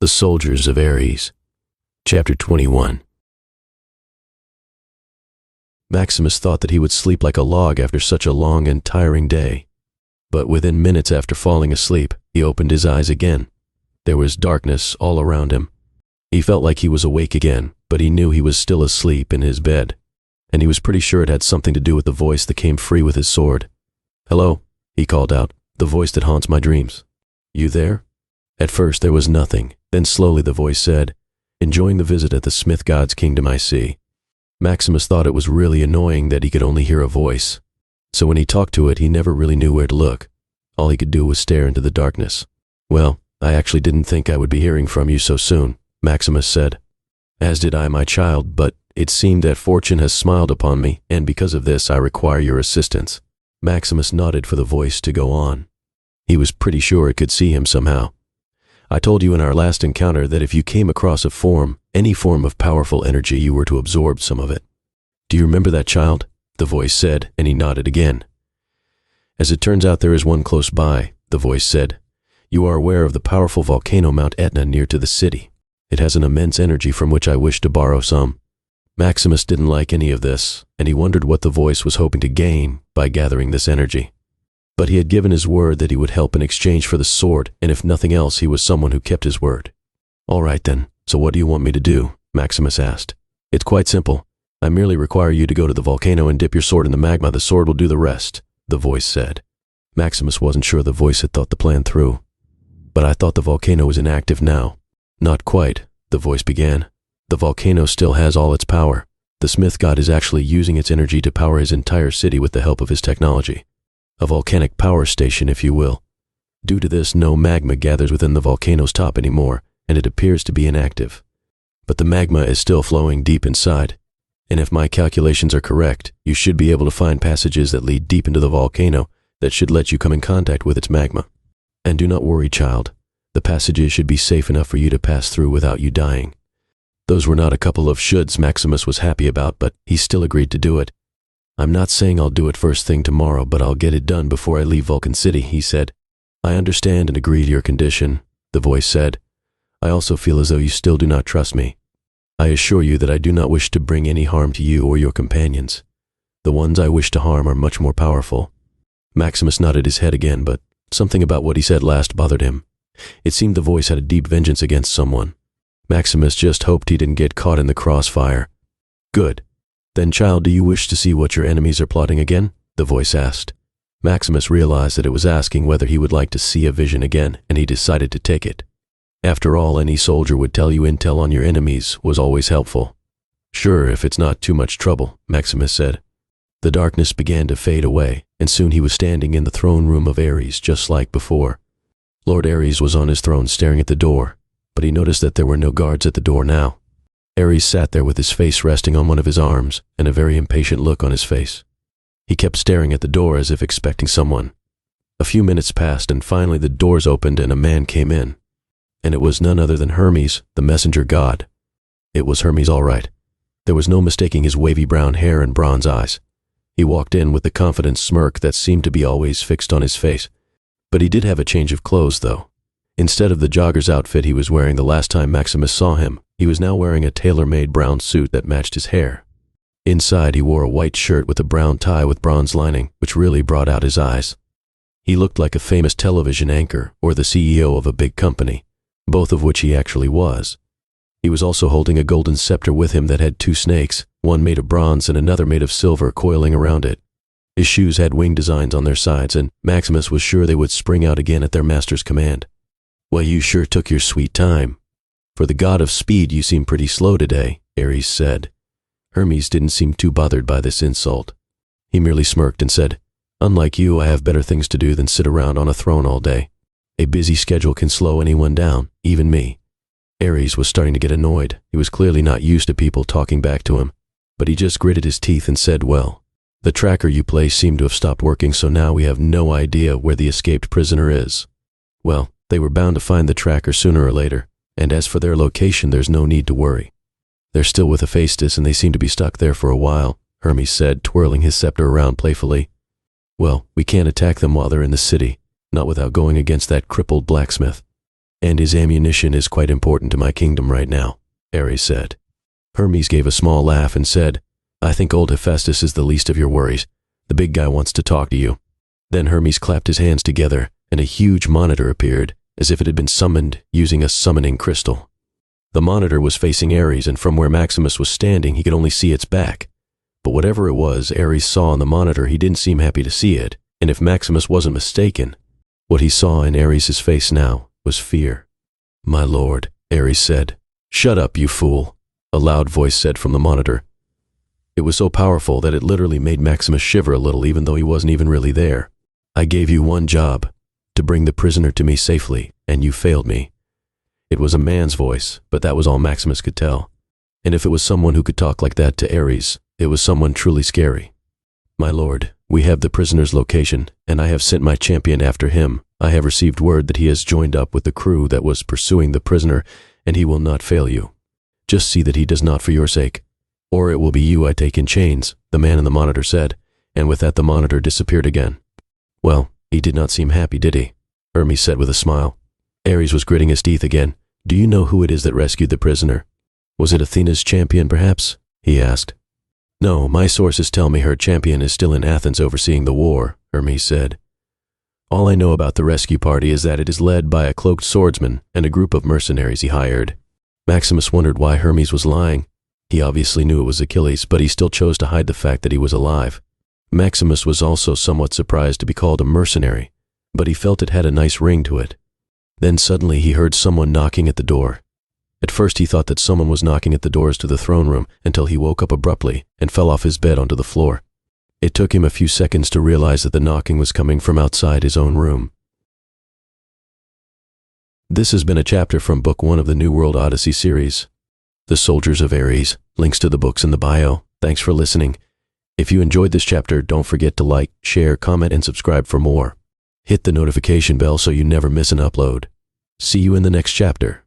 The Soldiers of Ares. Chapter 21. Maximus thought that he would sleep like a log after such a long and tiring day. But within minutes after falling asleep, he opened his eyes again. There was darkness all around him. He felt like he was awake again, but he knew he was still asleep in his bed. And he was pretty sure it had something to do with the voice that came free with his sword. "Hello," he called out, "the voice that haunts my dreams. You there?" At first there was nothing. Then slowly the voice said, "Enjoying the visit at the Smith God's kingdom, I see." Maximus thought it was really annoying that he could only hear a voice. So when he talked to it, he never really knew where to look. All he could do was stare into the darkness. "Well, I actually didn't think I would be hearing from you so soon," Maximus said. "As did I, my child, but it seemed that fortune has smiled upon me, and because of this I require your assistance." Maximus nodded for the voice to go on. He was pretty sure it could see him somehow. "I told you in our last encounter that if you came across a form, any form of powerful energy, you were to absorb some of it. Do you remember that, child?" the voice said, and he nodded again. "As it turns out, there is one close by," the voice said. "You are aware of the powerful volcano Mount Etna near to the city. It has an immense energy from which I wish to borrow some." Maximus didn't like any of this, and he wondered what the voice was hoping to gain by gathering this energy. But he had given his word that he would help in exchange for the sword, and if nothing else, he was someone who kept his word. "All right then, so what do you want me to do?" Maximus asked. "It's quite simple. I merely require you to go to the volcano and dip your sword in the magma. The sword will do the rest," the voice said. Maximus wasn't sure the voice had thought the plan through. "But I thought the volcano was inactive now." "Not quite," the voice began. "The volcano still has all its power. The Smith God is actually using its energy to power his entire city with the help of his technology. A volcanic power station, if you will. Due to this, no magma gathers within the volcano's top anymore, and it appears to be inactive. But the magma is still flowing deep inside, and if my calculations are correct, you should be able to find passages that lead deep into the volcano that should let you come in contact with its magma. And do not worry, child. The passages should be safe enough for you to pass through without you dying." Those were not a couple of shoulds Maximus was happy about, but he still agreed to do it. "I'm not saying I'll do it first thing tomorrow, but I'll get it done before I leave Vulcan City," he said. "I understand and agree to your condition," the voice said. "I also feel as though you still do not trust me. I assure you that I do not wish to bring any harm to you or your companions. The ones I wish to harm are much more powerful." Maximus nodded his head again, but something about what he said last bothered him. It seemed the voice had a deep vengeance against someone. Maximus just hoped he didn't get caught in the crossfire. "Good. Then, child, do you wish to see what your enemies are plotting again?" the voice asked. Maximus realized that it was asking whether he would like to see a vision again, and he decided to take it. After all, any soldier would tell you intel on your enemies was always helpful. "Sure, if it's not too much trouble," Maximus said. The darkness began to fade away, and soon he was standing in the throne room of Ares, just like before. Lord Ares was on his throne staring at the door, but he noticed that there were no guards at the door now. Ares sat there with his face resting on one of his arms and a very impatient look on his face. He kept staring at the door as if expecting someone. A few minutes passed, and finally the doors opened and a man came in. And it was none other than Hermes, the messenger god. It was Hermes all right. There was no mistaking his wavy brown hair and bronze eyes. He walked in with the confident smirk that seemed to be always fixed on his face. But he did have a change of clothes, though. Instead of the jogger's outfit he was wearing the last time Maximus saw him, he was now wearing a tailor-made brown suit that matched his hair. Inside, he wore a white shirt with a brown tie with bronze lining, which really brought out his eyes. He looked like a famous television anchor or the CEO of a big company, both of which he actually was. He was also holding a golden scepter with him that had two snakes, one made of bronze and another made of silver, coiling around it. His shoes had wing designs on their sides, and Maximus was sure they would spring out again at their master's command. "Well, you sure took your sweet time. For the god of speed, you seem pretty slow today," Ares said. Hermes didn't seem too bothered by this insult. He merely smirked and said, "Unlike you, I have better things to do than sit around on a throne all day. A busy schedule can slow anyone down, even me." Ares was starting to get annoyed. He was clearly not used to people talking back to him, but he just gritted his teeth and said, "Well, the tracker you placed seemed to have stopped working, so now we have no idea where the escaped prisoner is." "Well, they were bound to find the tracker sooner or later, and as for their location, there's no need to worry. They're still with Hephaestus, and they seem to be stuck there for a while," Hermes said, twirling his scepter around playfully. "Well, we can't attack them while they're in the city, not without going against that crippled blacksmith." And his ammunition is quite important to my kingdom right now, Ares said. Hermes gave a small laugh and said, I think old Hephaestus is the least of your worries. The big guy wants to talk to you. Then Hermes clapped his hands together, and a huge monitor appeared, as if it had been summoned using a summoning crystal. The monitor was facing Ares, and from where Maximus was standing, he could only see its back. But whatever it was Ares saw on the monitor, he didn't seem happy to see it, and if Maximus wasn't mistaken, what he saw in Ares' face now was fear. My lord, Ares said. Shut up, you fool, a loud voice said from the monitor. It was so powerful that it literally made Maximus shiver a little, even though he wasn't even really there. I gave you one job, to bring the prisoner to me safely, and you failed me. It was a man's voice, but that was all Maximus could tell. And if it was someone who could talk like that to Ares, it was someone truly scary. My lord, we have the prisoner's location, and I have sent my champion after him. I have received word that he has joined up with the crew that was pursuing the prisoner, and he will not fail you. Just see that he does not for your sake, or it will be you I take in chains, the man in the monitor said, and with that the monitor disappeared again. Well, he did not seem happy, did he? Hermes said with a smile. Ares was gritting his teeth again. Do you know who it is that rescued the prisoner? Was it Athena's champion, perhaps? He asked. No, my sources tell me her champion is still in Athens overseeing the war, Hermes said. All I know about the rescue party is that it is led by a cloaked swordsman and a group of mercenaries he hired. Maximus wondered why Hermes was lying. He obviously knew it was Achilles, but he still chose to hide the fact that he was alive. Maximus was also somewhat surprised to be called a mercenary, but he felt it had a nice ring to it. Then suddenly he heard someone knocking at the door. At first he thought that someone was knocking at the doors to the throne room until he woke up abruptly and fell off his bed onto the floor. It took him a few seconds to realize that the knocking was coming from outside his own room. This has been a chapter from Book 1 of the new World Odyssey series, The Soldiers of Ares. Links to the books in the bio. Thanks for listening. If you enjoyed this chapter, don't forget to like, share, comment, and subscribe for more. Hit the notification bell so you never miss an upload. See you in the next chapter.